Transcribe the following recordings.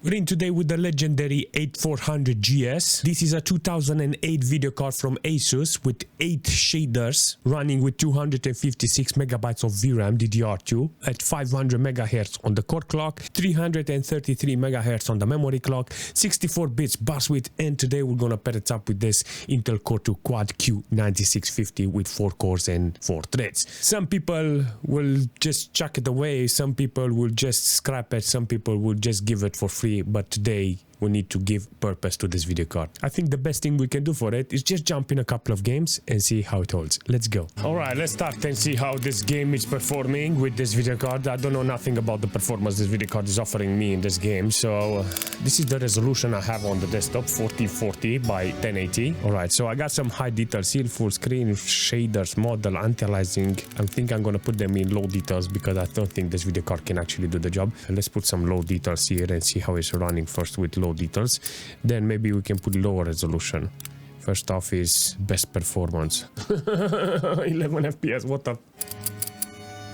We're in today with the legendary 8400GS. This is a 2008 video card from ASUS with 8 shaders running with 256 megabytes of VRAM DDR2 at 500 megahertz on the core clock, 333 megahertz on the memory clock, 64 bits bus width, and today we're gonna pair it up with this Intel Core II Quad Q9650 with 4 cores and 4 threads. Some people will just chuck it away, some people will just scrap it, some people will just give it for free. But today we need to give purpose to this video card. I think the best thing we can do for it is just jump in a couple of games and see how it holds. Let's go. All right, let's start and see how this game is performing with this video card. I don't know nothing about the performance this video card is offering me in this game. So this is the resolution I have on the desktop, 1440 by 1080. All right, so I got some high details here, full screen, shaders, model, anti-aliasing. I think I'm gonna put them in low details because I don't think this video card can actually do the job. Let's put some low details here and see how it's running first with low details, then maybe we can put lower resolution. First off is best performance. 11 FPS, what the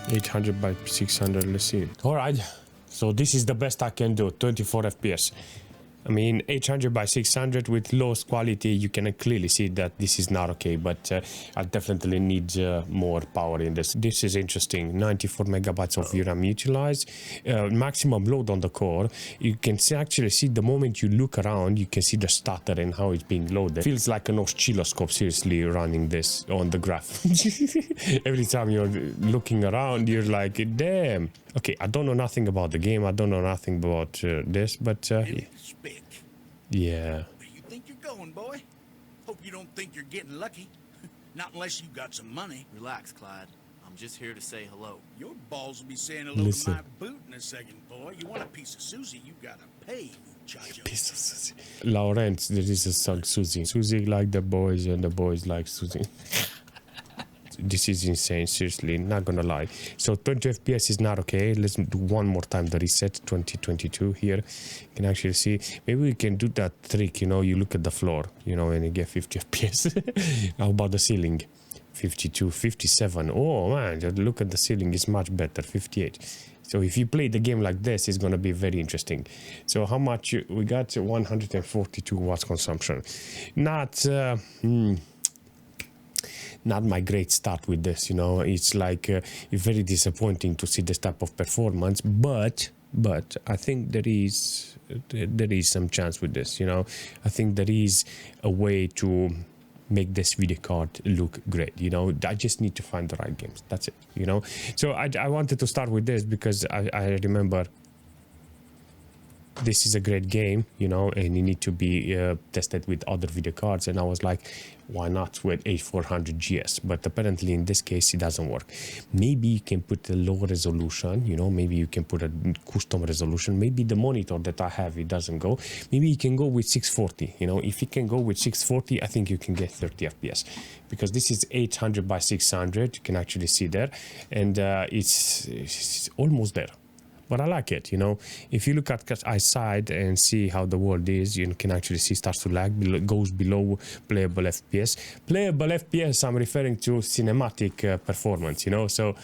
800 by 600, let's see. All right, so this is the best I can do, 24 FPS. I mean, 800 by 600 with lowest quality, you can clearly see that this is not okay, but I definitely need more power in this. This is interesting, 94 megabytes of VRAM utilized, maximum load on the core. You can actually see the moment you look around, you can see the stutter and how it's being loaded. Feels like an oscilloscope, seriously, running this on the graph. Every time you're looking around, you're like, damn. Okay, I don't know nothing about the game, I don't know nothing about this, but yeah. Where you think you're going, boy? Hope you don't think you're getting lucky. Not unless you got some money. Relax, Clyde. I'm just here to say hello. Your balls will be saying hello to my boot in a second, boy. You want a piece of Susie, you gotta pay, muchacho. Piece of Susie. Lawrence, there is a song, Susie. Susie like the boys and the boys like Susie. This is insane, seriously, not gonna lie. So 20 FPS is not okay. Let's do one more time the reset, 2022 here. You can actually see, maybe we can do that trick, you know, you look at the floor, you know, and you get 50 FPS. How about the ceiling? 52, 57. Oh man, just look at the ceiling, it's much better, 58. So if you play the game like this, it's gonna be very interesting. So how much we got? 142 watts consumption. Not my great start with this, you know. It's like very disappointing to see this type of performance, but I think there is some chance with this, you know. I think there is a way to make this video card look great, you know. I just need to find the right games, that's it, you know. So I wanted to start with this because I remember this is a great game, you know, and you need to be tested with other video cards, and I was like, why not with 8400GS? But apparently in this case it doesn't work. Maybe you can put a low resolution, you know, maybe you can put a custom resolution. Maybe the monitor that I have, it doesn't go. Maybe you can go with 640, you know. If you can go with 640, I think you can get 30 FPS because this is 800 by 600, you can actually see there, and it's almost there. But I like it, you know. If you look at side and see how the world is, you can actually see starts to lag, goes below playable FPS. Playable FPS, I'm referring to cinematic performance, you know. So,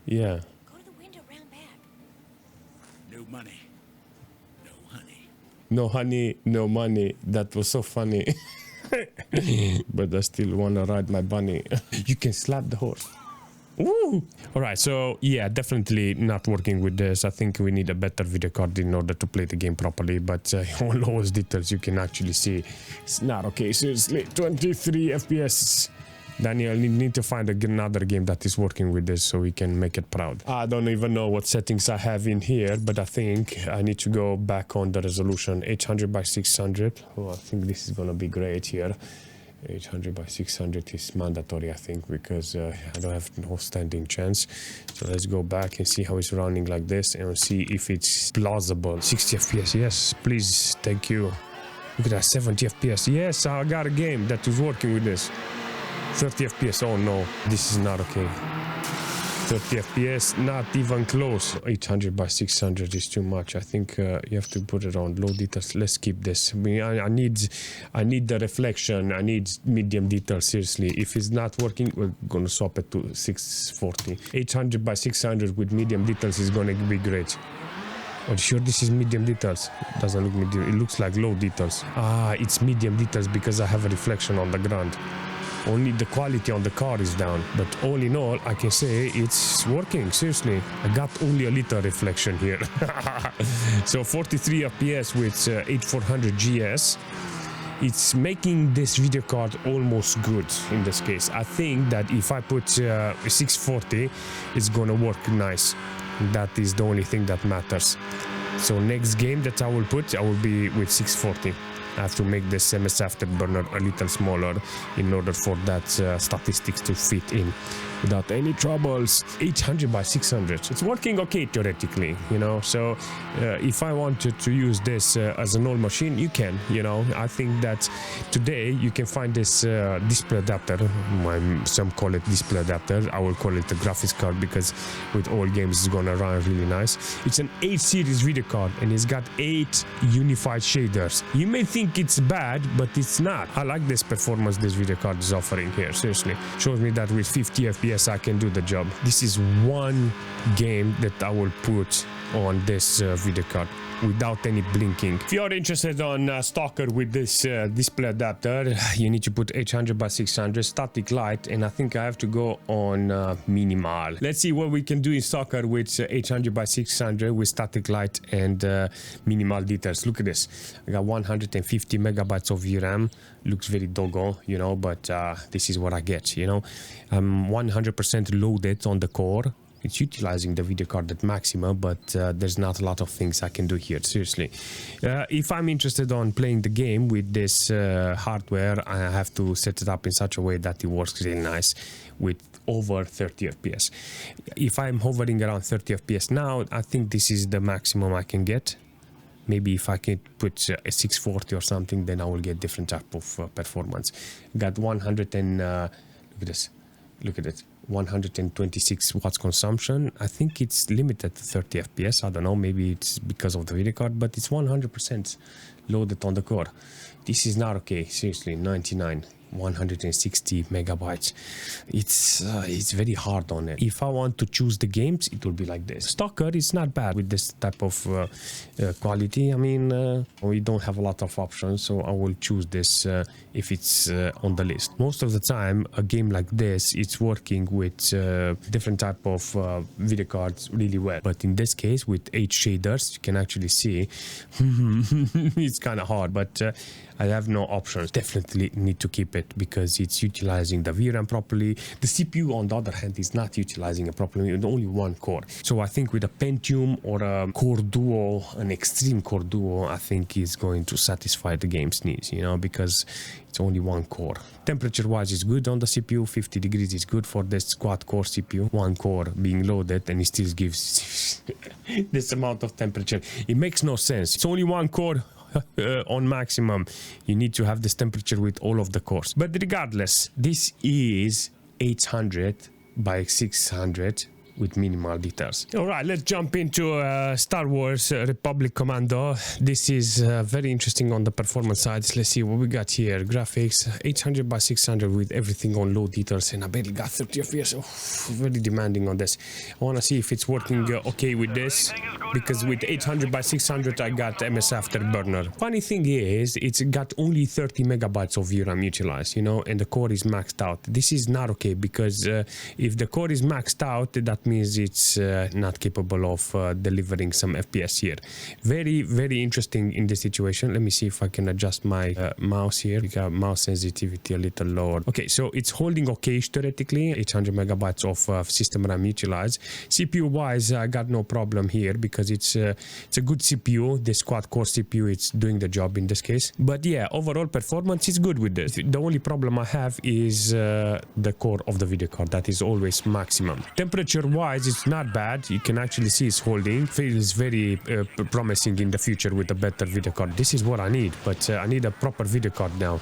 yeah. Go to the window round back. No money, no honey. No honey, no money. That was so funny. But I still want to ride my bunny. You can slap the horse. Woo! All right, so yeah, definitely not working with this. I think we need a better video card in order to play the game properly, but on lowest details you can actually see it's not okay. Seriously, 23 FPS. Daniel, you need to find another game that is working with this so we can make it proud. I don't even know what settings I have in here, but I think I need to go back on the resolution, 800 by 600. Oh, I think this is gonna be great here. 800 by 600 is mandatory, I think, because I don't have no standing chance. So let's go back and see how it's running like this and see if it's plausible. 60 FPS, yes, please, thank you. Look at that, 70 FPS. Yes, I got a game that is working with this. 30 FPS, oh no, this is not okay. 30 FPS, not even close. 800 by 600 is too much. I think you have to put it on low details. Let's keep this. I mean, I need the reflection. I need medium details. Seriously, if it's not working, we're gonna swap it to 640. 800 by 600 with medium details is gonna be great. Are you sure this is medium details? Doesn't look medium. It looks like low details. Ah, it's medium details because I have a reflection on the ground. Only the quality on the car is down. But all in all, I can say it's working. Seriously, I got only a little reflection here. So 43 FPS with 8400GS. It's making this video card almost good in this case. I think that if I put 640, it's gonna work nice. That is the only thing that matters. So next game that I will put, I will be with 640. I have to make this MS Afterburner a little smaller in order for that statistics to fit in without any troubles. 800 by 600. It's working okay theoretically, you know. So if I wanted to use this as an old machine, you can, you know. I think that today you can find this display adapter. Some call it display adapter. I will call it a graphics card because with all games it's gonna run really nice. It's an 8 series video card and it's got 8 unified shaders. You may think it's bad, but it's not. I like this performance this video card is offering here. Seriously, shows me that with 50 FPS I can do the job. This is one game that I will put on this video card without any blinking. If you're interested on S.T.A.L.K.E.R with this display adapter, you need to put 800 by 600 static light, and I think I have to go on minimal. Let's see what we can do in S.T.A.L.K.E.R with 800 by 600 with static light and minimal details. Look at this. I got 150 megabytes of VRAM. Looks very doggone, you know, but this is what I get, you know. I'm 100% loaded on the core. It's utilizing the video card at maximum, but there's not a lot of things I can do here, seriously. If I'm interested on playing the game with this hardware, I have to set it up in such a way that it works really nice with over 30 FPS. If I'm hovering around 30 FPS now, I think this is the maximum I can get. Maybe if I can put a 640 or something, then I will get different type of performance. Got 100 and look at this, look at it. 126 watts consumption. I think it's limited to 30 FPS. I don't know, maybe it's because of the video card, but it's 100% loaded on the core. This is not okay, seriously. 99, 160 megabytes. It's very hard on it. If I want to choose the games, it will be like this. S.T.A.L.K.E.R is not bad with this type of quality. I mean, we don't have a lot of options, so I will choose this if it's on the list. Most of the time, a game like this, it's working with different type of video cards really well. But in this case, with 8 shaders, you can actually see it's kind of hard, but I have no options. Definitely need to keep it because it's utilizing the VRAM properly. The CPU, on the other hand, is not utilizing it properly with only one core. So I think with a Pentium or a Core Duo, an Extreme Core Duo, I think is going to satisfy the game's needs, you know, because it's only one core. Temperature-wise, it's good on the CPU. 50 degrees is good for this quad-core CPU. One core being loaded, and it still gives this amount of temperature. It makes no sense. It's only one core. On maximum, you need to have this temperature with all of the cores. But regardless, this is 800 by 600 with minimal details. All right, let's jump into Star Wars Republic Commando. This is very interesting on the performance side. Let's see what we got here. Graphics 800 by 600 with everything on low details, and I barely got 30 FPS. Oh, very demanding on this. I want to see if it's working okay with this, because with 800 by 600 I got MS Afterburner. Funny thing is, it's got only 30 megabytes of VRAM utilized, you know, and the core is maxed out. This is not okay, because if the core is maxed out, that means it's not capable of delivering some FPS here. Very, very interesting in this situation. Let me see if I can adjust my mouse here. We got mouse sensitivity a little lower. Okay, so it's holding okay theoretically. 800 megabytes of system RAM utilized. CPU wise, I got no problem here because it's a good CPU. This quad-core CPU, it's doing the job in this case. But yeah, overall performance is good with this. The only problem I have is the core of the video card. That is always maximum. Temperature-wise, it's not bad. You can actually see it's holding. Feels very promising in the future with a better video card. This is what I need, but I need a proper video card now.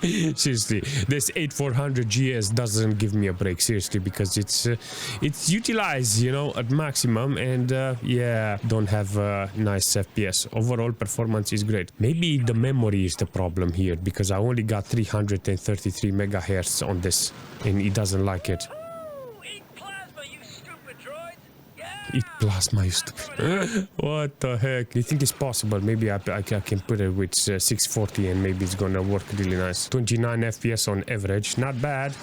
Seriously, this 8400GS doesn't give me a break, seriously, because it's utilized, you know, at maximum, and yeah, don't have nice FPS. Overall performance is great. Maybe the memory is the problem here, because I only got 333 megahertz on this, and it doesn't like it. Eat plasma, you stupid droid! Yeah! Eat plasma, you stupid. What the heck? Do you think it's possible? Maybe I can put it with 640 and maybe it's gonna work really nice. 29 FPS on average. Not bad.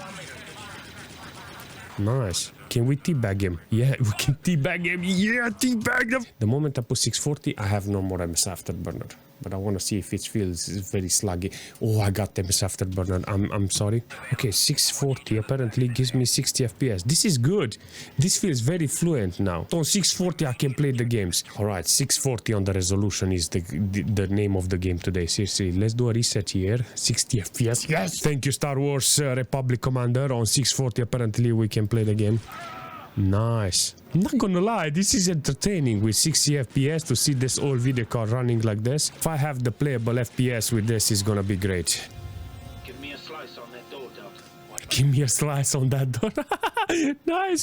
Nice. Can we teabag him? Yeah, we can teabag him. Yeah, teabag him. The moment I put 640, I have no more MS Afterburner. But I want to see if it feels very sluggy. Oh, I got MS Afterburner. I'm sorry. Okay, 640 apparently gives me 60 FPS. This is good. This feels very fluent now. On 640, I can play the games. All right, 640 on the resolution is the name of the game today. Seriously, let's do a reset here. 60 FPS. Yes. Thank you, Star Wars Republic Commander. On 640, apparently we can play the game. Nice. I'm not gonna lie, this is entertaining with 60 FPS to see this old video card running like this. If I have the playable FPS with this, it's gonna be great. Give me a slice on that door, Doctor. Give me a slice on that door.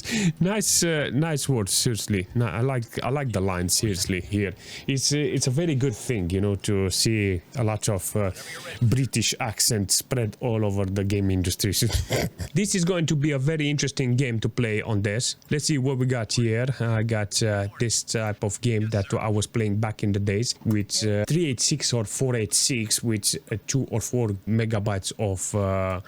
nice words. Seriously, no, I like the line. Seriously, here it's a very good thing, you know, to see a lot of British accent spread all over the game industry. This is going to be a very interesting game to play on this. Let's see what we got here. I got this type of game that I was playing back in the days with 386 or 486 with 2 or 4 megabytes of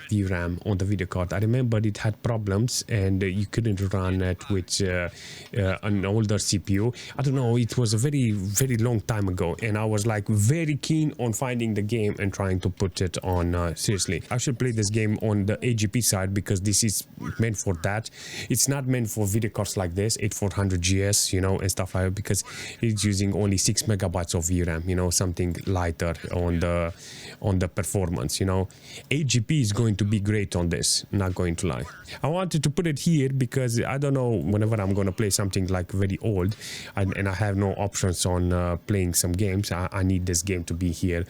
VRAM on the video card. I remember it had problems and you couldn't run it with an older CPU. I don't know, it was a very long time ago and I was like very keen on finding the game and trying to put it on. Seriously, I should play this game on the AGP side because this is meant for that. It's not meant for video cards like this 8400GS, you know, and stuff like that, because it's using only 6 megabytes of VRAM, you know, something lighter on the performance, you know. AGP is going to be great on this, not going to lie. I wanted to put it here because I don't know, whenever I'm going to play something like very old and I have no options on playing some games, I need this game to be here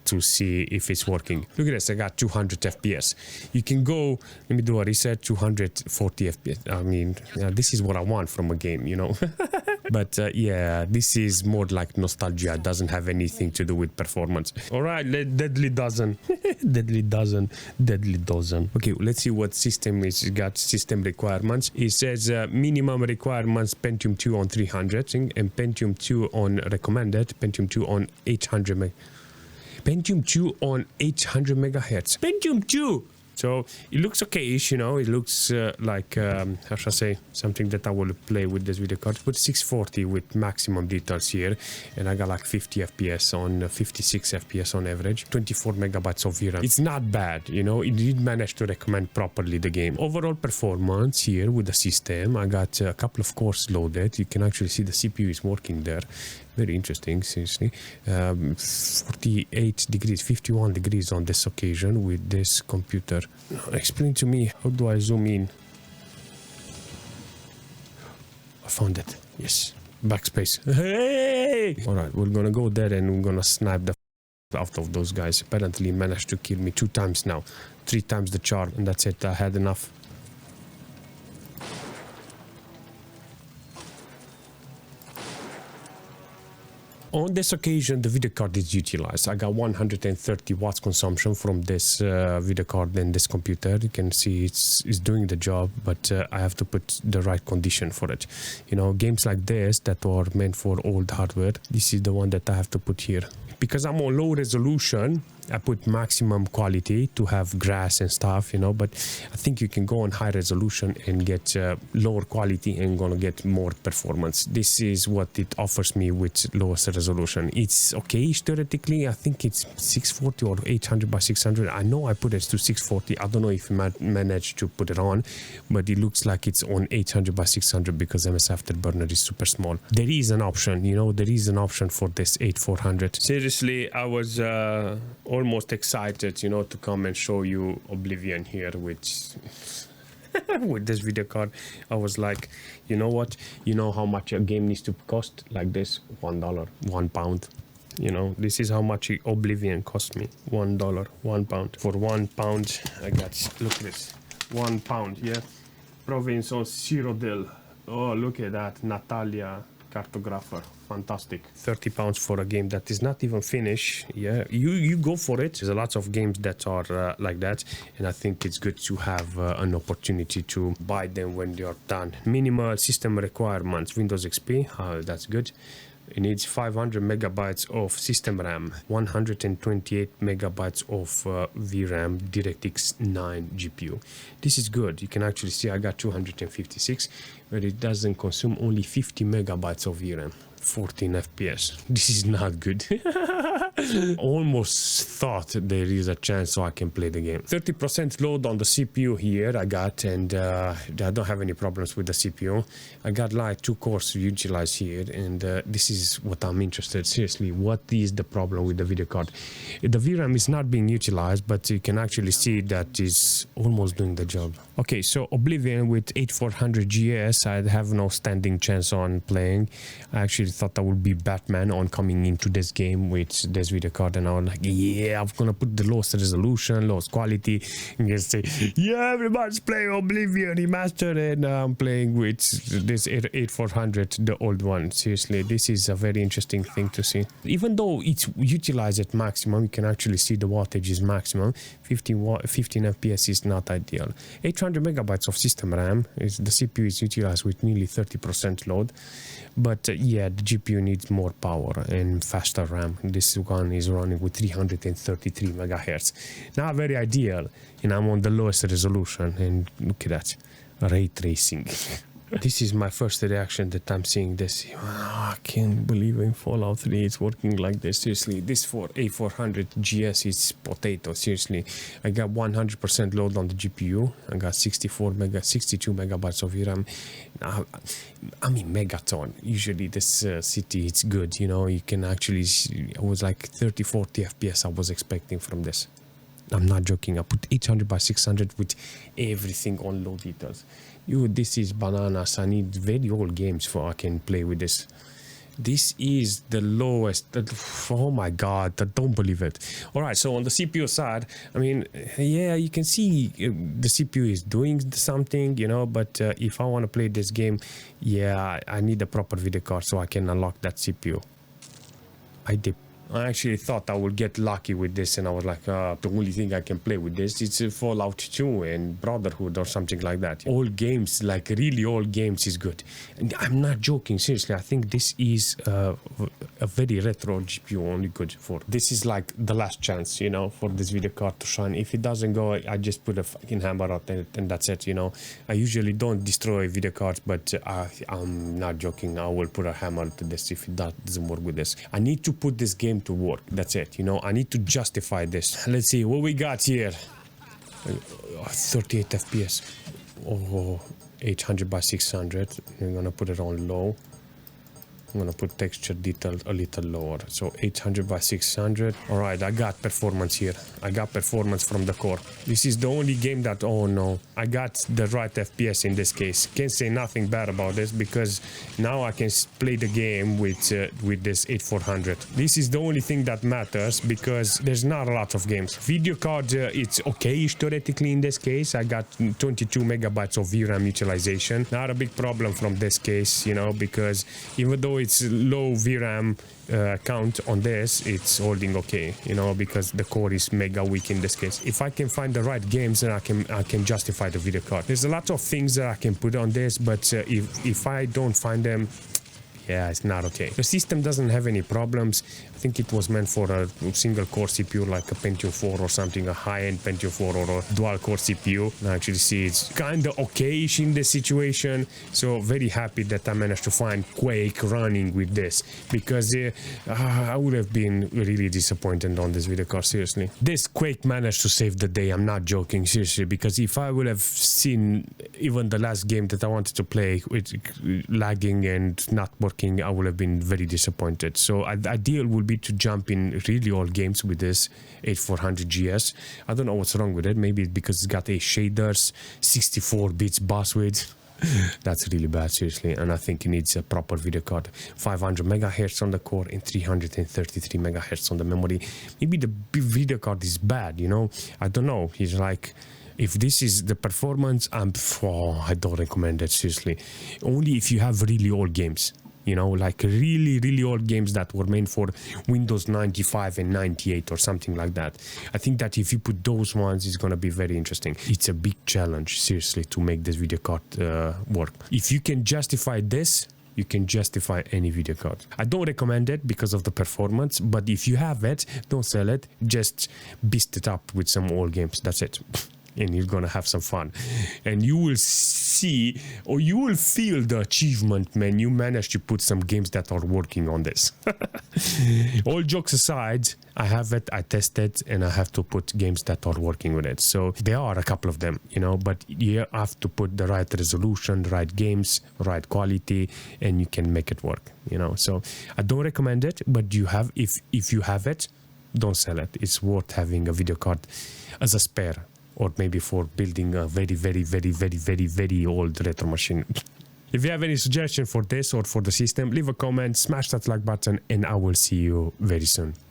to see if it's working. Look at this, I got 200 FPS. You can go, let me do a reset, 240 FPS. I mean, this is what I want from a game, you know. But yeah, this is more like nostalgia. It doesn't have anything to do with performance. All right, Deadly Dozen. Deadly Dozen. Deadly Dozen. Okay, let's see what system is. It got system requirements. It says minimum requirements Pentium 2 on 300 and Pentium 2 on recommended, Pentium 2 on 800 meg. Pentium 2 on 800 megahertz. Pentium 2! So it looks okay-ish, you know. It looks like, how shall I say, something that I will play with this video card. Put 640 with maximum details here. And I got like 50 FPS on 56 FPS on average. 24 megabytes of VRAM. It's not bad, you know. It did manage to recommend properly the game. Overall performance here with the system. I got a couple of cores loaded. You can actually see the CPU is working there. Very interesting, seriously. 48 degrees, 51 degrees on this occasion with this computer. Explain to me, how do I zoom in? I found it. Yes. Backspace. Hey! Alright, we're gonna go there and we're gonna snipe the out of those guys. Apparently managed to kill me 2 times now. 3 times the charm, and that's it. I had enough. On this occasion, the video card is utilized. I got 130 watts consumption from this video card and this computer. You can see it's doing the job, but I have to put the right condition for it. You know, games like this that are meant for old hardware, this is the one that I have to put here. Because I'm on low resolution, I put maximum quality to have grass and stuff, you know, but I think you can go on high resolution and get lower quality and gonna get more performance. This is what it offers me with lowest resolution. It's okay theoretically. I think it's 640 or 800 by 600. I know I put it to 640. I don't know if I managed to put it on, but it looks like it's on 800 by 600 because MS Afterburner is super small. There is an option, you know, there is an option for this 8400. Seriously, I was almost excited, you know, to come and show you Oblivion here with with this video card. I was like, you know what, you know how much a game needs to cost like this? $1, £1. You know, this is how much Oblivion cost me. $1, £1. For £1 I got, look at this, £1, yeah. Province on Cyrodiil. Oh, look at that, Natalia. Cartographer, fantastic. £30 for a game that is not even finished. Yeah, you go for it. There's a lot of games that are like that, and I think it's good to have an opportunity to buy them when they are done. Minimal system requirements, Windows XP, that's good. It needs 500 megabytes of system RAM, 128 megabytes of VRAM, DirectX 9 GPU. This is good. You can actually see I got 256, but it doesn't consume only 50 megabytes of VRAM. 14 FPS. This is not good. Almost thought there is a chance so I can play the game. 30% load on the CPU here I got, and I don't have any problems with the CPU. I got like 2 cores to utilize here, and this is what I'm interested. Seriously, what is the problem with the video card? The VRAM is not being utilized, but you can actually see that is almost doing the job. Okay, so Oblivion with 8400GS, I have no standing chance on playing. I actually thought I would be Batman on coming into this game with this video card, and I was like, yeah, I'm gonna put the lowest resolution, lowest quality, and just say, yeah, everybody's playing Oblivion remastered, and I'm playing with this 8400, the old one. Seriously, this is a very interesting thing to see. Even though it's utilized at maximum, you can actually see the wattage is maximum. 15 FPS is not ideal. 800 megabytes of system RAM. The CPU is utilized with nearly 30% load, but yeah, the GPU needs more power and faster RAM. This one is running with 333 megahertz. Not very ideal, and I'm on the lowest resolution, and look at that, ray tracing. This is my first reaction that I'm seeing this. Oh, I can't believe in Fallout 3 it's working like this. Seriously, this for A400GS is potato. Seriously, I got 100% load on the GPU. I got 62 megabytes of VRAM. I mean, megaton. Usually this city, it's good. You know, you can actually see, I was like 30-40 FPS I was expecting from this. I'm not joking. I put 800 by 600 with everything on low details. This is bananas. I need very old games for I can play with this. This is the lowest. Oh my god, I don't believe it. All right, so on the CPU side, I mean, yeah, you can see the CPU is doing something, you know, but if I want to play this game, yeah, I need a proper video card so I can unlock that CPU. I actually thought I would get lucky with this, and I was like, the only thing I can play with this is Fallout 2 and Brotherhood or something like that. Old games, like really old games, is good. And I'm not joking, seriously. I think this is a very retro GPU, only good for. This is like the last chance, you know, for this video card to shine. If it doesn't go, I just put a fucking hammer out and that's it, you know. I usually don't destroy video cards, but I'm not joking. I will put a hammer to this if it doesn't work with this. I need to put this game to work. That's it, you know. I need to justify this. Let's see what we got here. 38 FPS. Oh, 800 by 600. I'm gonna put it on low. I'm gonna put texture detail a little lower. So 800 by 600. All right, I got performance here. I got performance from the core. This is the only game that, oh no, I got the right FPS in this case. Can't say nothing bad about this because now I can play the game with this 8400. This is the only thing that matters because there's not a lot of games. Video card, it's okay-ish theoretically in this case. I got 22 megabytes of VRAM utilization. Not a big problem from this case, you know, because even though it's low VRAM count on this, it's holding okay, you know, because the core is mega weak in this case. If I can find the right games, then I can justify the video card. There's a lot of things that I can put on this, but if I don't find them, yeah, it's not okay. The system doesn't have any problems. I think it was meant for a single core CPU like a Pentium 4 or something, a high-end Pentium 4 or a dual core CPU. I actually see it's kind of okay-ish in this situation. So very happy that I managed to find Quake running with this, because I would have been really disappointed on this video card, seriously. This Quake managed to save the day. I'm not joking, seriously, because if I would have seen even the last game that I wanted to play with lagging and not working, I would have been very disappointed. So ideal would be to jump in really old games with this 8400GS. I don't know what's wrong with it. Maybe it's because it's got a shaders, 64 bits bus width. That's really bad, seriously, and I think it needs a proper video card. 500 megahertz on the core and 333 megahertz on the memory. Maybe the video card is bad, you know. I don't know. He's like, if this is the performance, I don't recommend it, seriously. Only if you have really old games. you know, like really old games that were made for Windows 95 and 98 or something like that. I think that if you put those ones, it's gonna be very interesting. It's a big challenge, seriously, to make this video card work. If you can justify this, you can justify any video card. I don't recommend it because of the performance, but if you have it, don't sell it, just beast it up with some old games, that's it. And you're gonna have some fun, and you will see, or you will feel the achievement, man. You managed to put some games that are working on this. All jokes aside, I have it, I tested, and I have to put games that are working with it. So there are a couple of them, you know, but you have to put the right resolution, right games, right quality, and you can make it work, you know. So I don't recommend it, but you have, if you have it, don't sell it. It's worth having a video card as a spare, or maybe for building a very old retro machine. If you have any suggestion for this or for the system, leave a comment, smash that like button, and I will see you very soon.